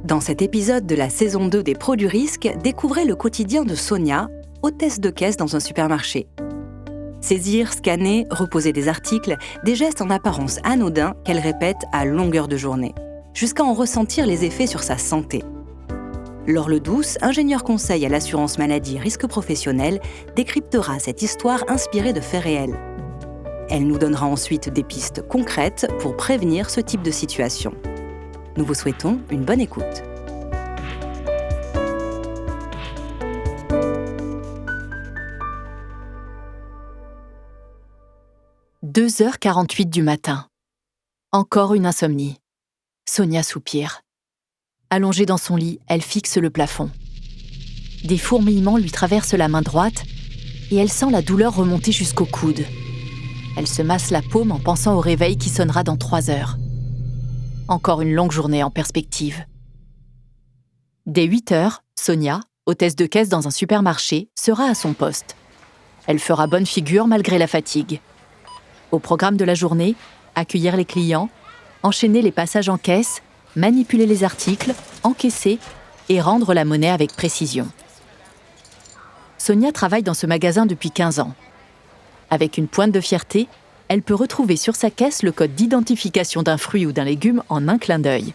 Dans cet épisode de la saison 2 des Pros du risque, découvrez le quotidien de Sonia, hôtesse de caisse dans un supermarché. Saisir, scanner, reposer des articles, des gestes en apparence anodins qu'elle répète à longueur de journée, jusqu'à en ressentir les effets sur sa santé. Laure Ledouce, ingénieure conseil à l'assurance maladie risque professionnel, décryptera cette histoire inspirée de faits réels. Elle nous donnera ensuite des pistes concrètes pour prévenir ce type de situation. Nous vous souhaitons une bonne écoute. « 2h48 du matin. Encore une insomnie. Sonia soupire. Allongée dans son lit, elle fixe le plafond. Des fourmillements lui traversent la main droite et elle sent la douleur remonter jusqu'au coude. Elle se masse la paume en pensant au réveil qui sonnera dans 3 heures. Encore une longue journée en perspective. Dès 8 heures, Sonia, hôtesse de caisse dans un supermarché, sera à son poste. Elle fera bonne figure malgré la fatigue. Au programme de la journée, accueillir les clients, enchaîner les passages en caisse, manipuler les articles, encaisser et rendre la monnaie avec précision. Sonia travaille dans ce magasin depuis 15 ans. Avec une pointe de fierté, elle peut retrouver sur sa caisse le code d'identification d'un fruit ou d'un légume en un clin d'œil.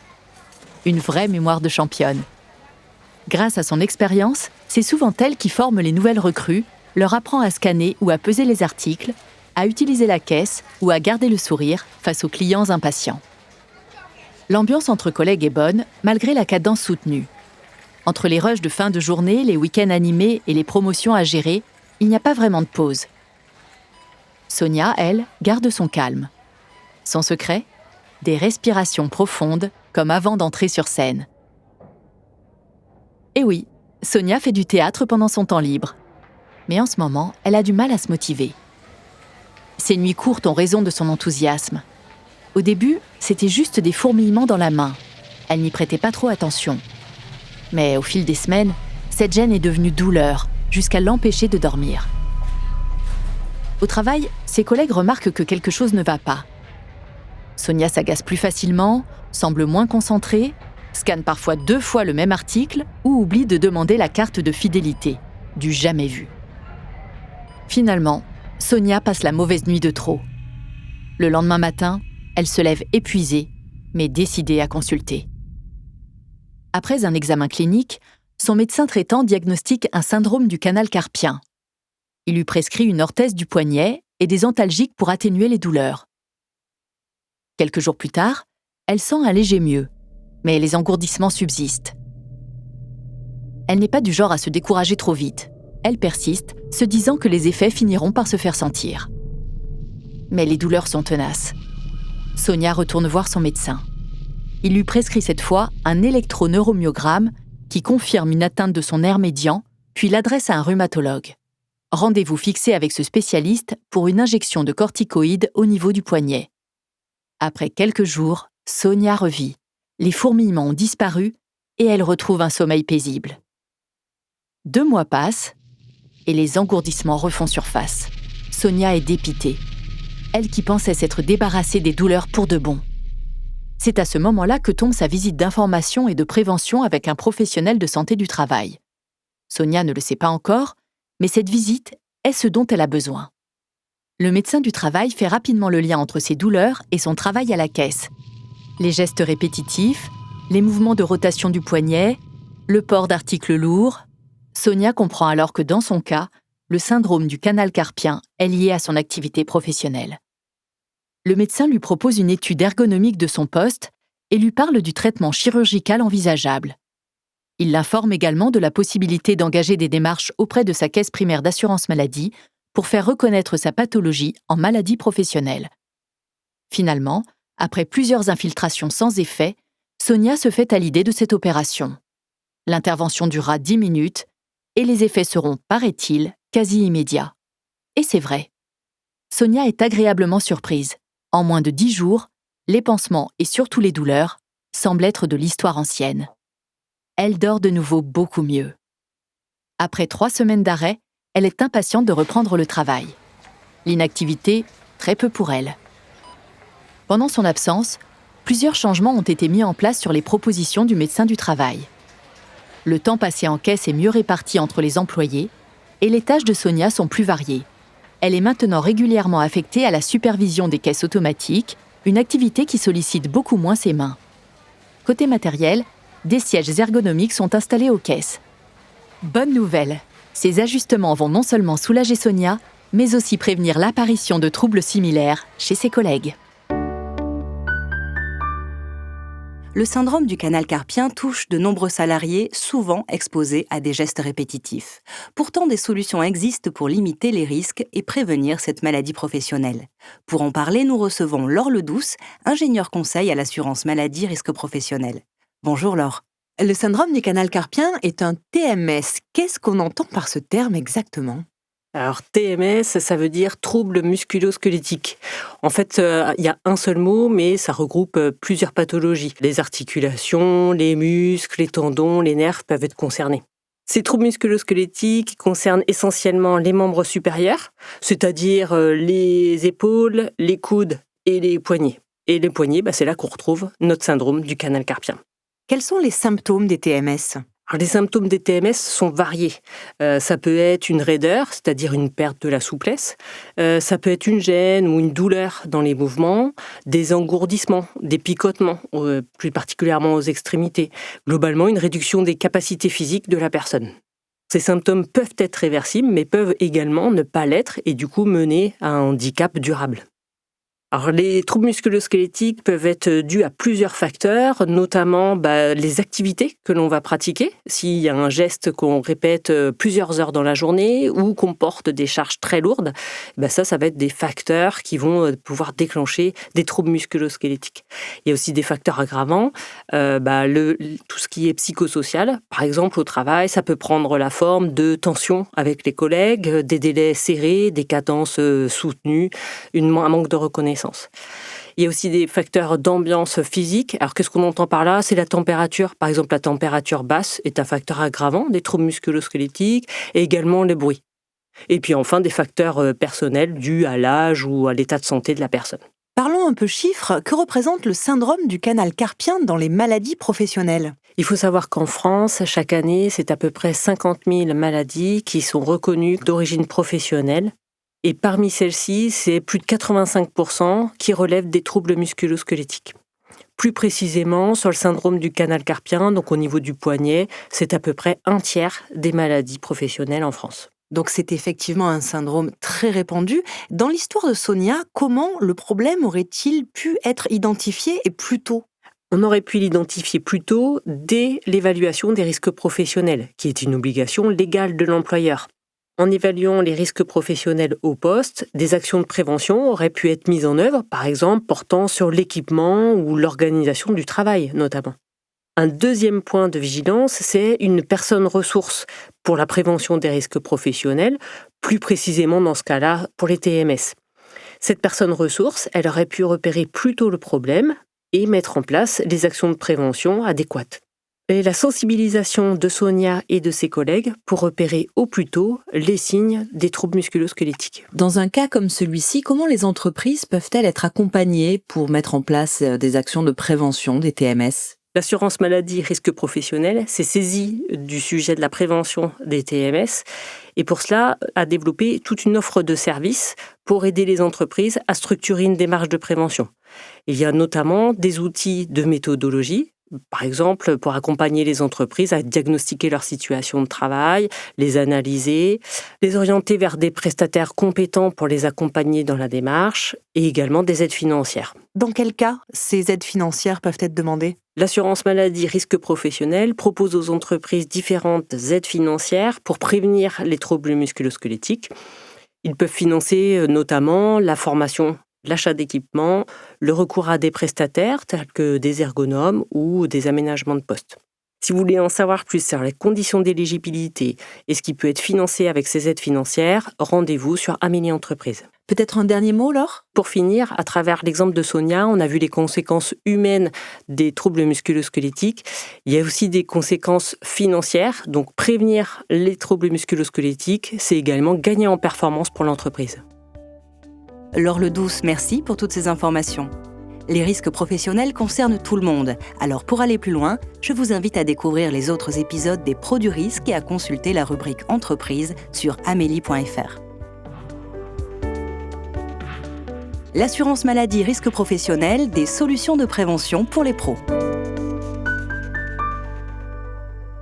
Une vraie mémoire de championne. Grâce à son expérience, c'est souvent elle qui forme les nouvelles recrues, leur apprend à scanner ou à peser les articles, à utiliser la caisse ou à garder le sourire face aux clients impatients. L'ambiance entre collègues est bonne, malgré la cadence soutenue. Entre les rushs de fin de journée, les week-ends animés et les promotions à gérer, il n'y a pas vraiment de pause. Sonia, elle, garde son calme. Son secret ? Des respirations profondes, comme avant d'entrer sur scène. Et oui, Sonia fait du théâtre pendant son temps libre. Mais en ce moment, elle a du mal à se motiver. Ses nuits courtes ont raison de son enthousiasme. Au début, c'était juste des fourmillements dans la main. Elle n'y prêtait pas trop attention. Mais au fil des semaines, cette gêne est devenue douleur, jusqu'à l'empêcher de dormir. Au travail, ses collègues remarquent que quelque chose ne va pas. Sonia s'agace plus facilement, semble moins concentrée, scanne parfois 2 fois le même article ou oublie de demander la carte de fidélité, du jamais vu. Finalement, Sonia passe la mauvaise nuit de trop. Le lendemain matin, elle se lève épuisée, mais décidée à consulter. Après un examen clinique, son médecin traitant diagnostique un syndrome du canal carpien. Il lui prescrit une orthèse du poignet et des antalgiques pour atténuer les douleurs. Quelques jours plus tard, elle sent un léger mieux, mais les engourdissements subsistent. Elle n'est pas du genre à se décourager trop vite. Elle persiste, se disant que les effets finiront par se faire sentir. Mais les douleurs sont tenaces. Sonia retourne voir son médecin. Il lui prescrit cette fois un électroneuromyogramme qui confirme une atteinte de son nerf médian, puis l'adresse à un rhumatologue. Rendez-vous fixé avec ce spécialiste pour une injection de corticoïdes au niveau du poignet. Après quelques jours, Sonia revit. Les fourmillements ont disparu et elle retrouve un sommeil paisible. 2 mois passent et les engourdissements refont surface. Sonia est dépitée. Elle qui pensait s'être débarrassée des douleurs pour de bon. C'est à ce moment-là que tombe sa visite d'information et de prévention avec un professionnel de santé du travail. Sonia ne le sait pas encore, mais cette visite est ce dont elle a besoin. Le médecin du travail fait rapidement le lien entre ses douleurs et son travail à la caisse. Les gestes répétitifs, les mouvements de rotation du poignet, le port d'articles lourds. Sonia comprend alors que dans son cas, le syndrome du canal carpien est lié à son activité professionnelle. Le médecin lui propose une étude ergonomique de son poste et lui parle du traitement chirurgical envisageable. Il l'informe également de la possibilité d'engager des démarches auprès de sa caisse primaire d'assurance maladie pour faire reconnaître sa pathologie en maladie professionnelle. Finalement, après plusieurs infiltrations sans effet, Sonia se fait à l'idée de cette opération. L'intervention durera 10 minutes et les effets seront, paraît-il, quasi immédiats. Et c'est vrai. Sonia est agréablement surprise. En moins de 10 jours, les pansements et surtout les douleurs semblent être de l'histoire ancienne. Elle dort de nouveau beaucoup mieux. Après 3 semaines d'arrêt, elle est impatiente de reprendre le travail. L'inactivité, très peu pour elle. Pendant son absence, plusieurs changements ont été mis en place sur les propositions du médecin du travail. Le temps passé en caisse est mieux réparti entre les employés et les tâches de Sonia sont plus variées. Elle est maintenant régulièrement affectée à la supervision des caisses automatiques, une activité qui sollicite beaucoup moins ses mains. Côté matériel, des sièges ergonomiques sont installés aux caisses. Bonne nouvelle, ces ajustements vont non seulement soulager Sonia, mais aussi prévenir l'apparition de troubles similaires chez ses collègues. Le syndrome du canal carpien touche de nombreux salariés, souvent exposés à des gestes répétitifs. Pourtant, des solutions existent pour limiter les risques et prévenir cette maladie professionnelle. Pour en parler, nous recevons Laure Ledouce, ingénieure conseil à l'assurance maladie risque professionnel. Bonjour Laure. Le syndrome du canal carpien est un TMS. Qu'est-ce qu'on entend par ce terme exactement ? Alors TMS, ça veut dire trouble musculo-squelettique. En fait, il y a un seul mot, mais ça regroupe plusieurs pathologies. Les articulations, les muscles, les tendons, les nerfs peuvent être concernés. Ces troubles musculo-squelettiques concernent essentiellement les membres supérieurs, c'est-à-dire les épaules, les coudes et les poignets. Et les poignets, c'est là qu'on retrouve notre syndrome du canal carpien. Quels sont les symptômes des TMS ? Alors, les symptômes des TMS sont variés. Ça peut être une raideur, c'est-à-dire une perte de la souplesse. Ça peut être une gêne ou une douleur dans les mouvements, des engourdissements, des picotements, plus particulièrement aux extrémités. Globalement, une réduction des capacités physiques de la personne. Ces symptômes peuvent être réversibles, mais peuvent également ne pas l'être et du coup mener à un handicap durable. Alors, les troubles musculo-squelettiques peuvent être dus à plusieurs facteurs, notamment les activités que l'on va pratiquer. S'il y a un geste qu'on répète plusieurs heures dans la journée ou qu'on porte des charges très lourdes, ça va être des facteurs qui vont pouvoir déclencher des troubles musculo-squelettiques. Il y a aussi des facteurs aggravants, tout ce qui est psychosocial. Par exemple, au travail, ça peut prendre la forme de tensions avec les collègues, des délais serrés, des cadences soutenues, un manque de reconnaissance. Il y a aussi des facteurs d'ambiance physique. Alors, qu'est-ce qu'on entend par là ? C'est la température. Par exemple, la température basse est un facteur aggravant des troubles musculo-squelettiques et également le bruit. Et puis enfin, des facteurs personnels dus à l'âge ou à l'état de santé de la personne. Parlons un peu chiffres. Que représente le syndrome du canal carpien dans les maladies professionnelles ? Il faut savoir qu'en France, chaque année, c'est à peu près 50 000 maladies qui sont reconnues d'origine professionnelle. Et parmi celles-ci, c'est plus de 85% qui relèvent des troubles musculo-squelettiques. Plus précisément, sur le syndrome du canal carpien, donc au niveau du poignet, c'est à peu près un tiers des maladies professionnelles en France. Donc c'est effectivement un syndrome très répandu. Dans l'histoire de Sonia, comment le problème aurait-il pu être identifié et plus tôt ? On aurait pu l'identifier plus tôt dès l'évaluation des risques professionnels, qui est une obligation légale de l'employeur. En évaluant les risques professionnels au poste, des actions de prévention auraient pu être mises en œuvre, par exemple portant sur l'équipement ou l'organisation du travail notamment. Un deuxième point de vigilance, c'est une personne ressource pour la prévention des risques professionnels, plus précisément dans ce cas-là pour les TMS. Cette personne ressource, elle aurait pu repérer plus tôt le problème et mettre en place les actions de prévention adéquates. Et la sensibilisation de Sonia et de ses collègues pour repérer au plus tôt les signes des troubles musculo-squelettiques. Dans un cas comme celui-ci, comment les entreprises peuvent-elles être accompagnées pour mettre en place des actions de prévention des TMS ? L'assurance maladie risque professionnel s'est saisie du sujet de la prévention des TMS et pour cela a développé toute une offre de services pour aider les entreprises à structurer une démarche de prévention. Il y a notamment des outils de méthodologie, par exemple pour accompagner les entreprises à diagnostiquer leur situation de travail, les analyser, les orienter vers des prestataires compétents pour les accompagner dans la démarche et également des aides financières. Dans quel cas ces aides financières peuvent être demandées ? L'assurance maladie risque professionnel propose aux entreprises différentes aides financières pour prévenir les troubles musculo-squelettiques. Ils peuvent financer notamment la formation, l'achat d'équipements, le recours à des prestataires tels que des ergonomes ou des aménagements de poste. Si vous voulez en savoir plus sur les conditions d'éligibilité et ce qui peut être financé avec ces aides financières, rendez-vous sur Amélie Entreprise. Peut-être un dernier mot, Laure ? Pour finir, à travers l'exemple de Sonia, on a vu les conséquences humaines des troubles musculo-squelettiques. Il y a aussi des conséquences financières. Donc prévenir les troubles musculo-squelettiques, c'est également gagner en performance pour l'entreprise. Laure Ledouce, merci pour toutes ces informations. Les risques professionnels concernent tout le monde. Alors pour aller plus loin, je vous invite à découvrir les autres épisodes des Pros du risque et à consulter la rubrique Entreprise sur amélie.fr. L'assurance maladie risque professionnel, des solutions de prévention pour les pros.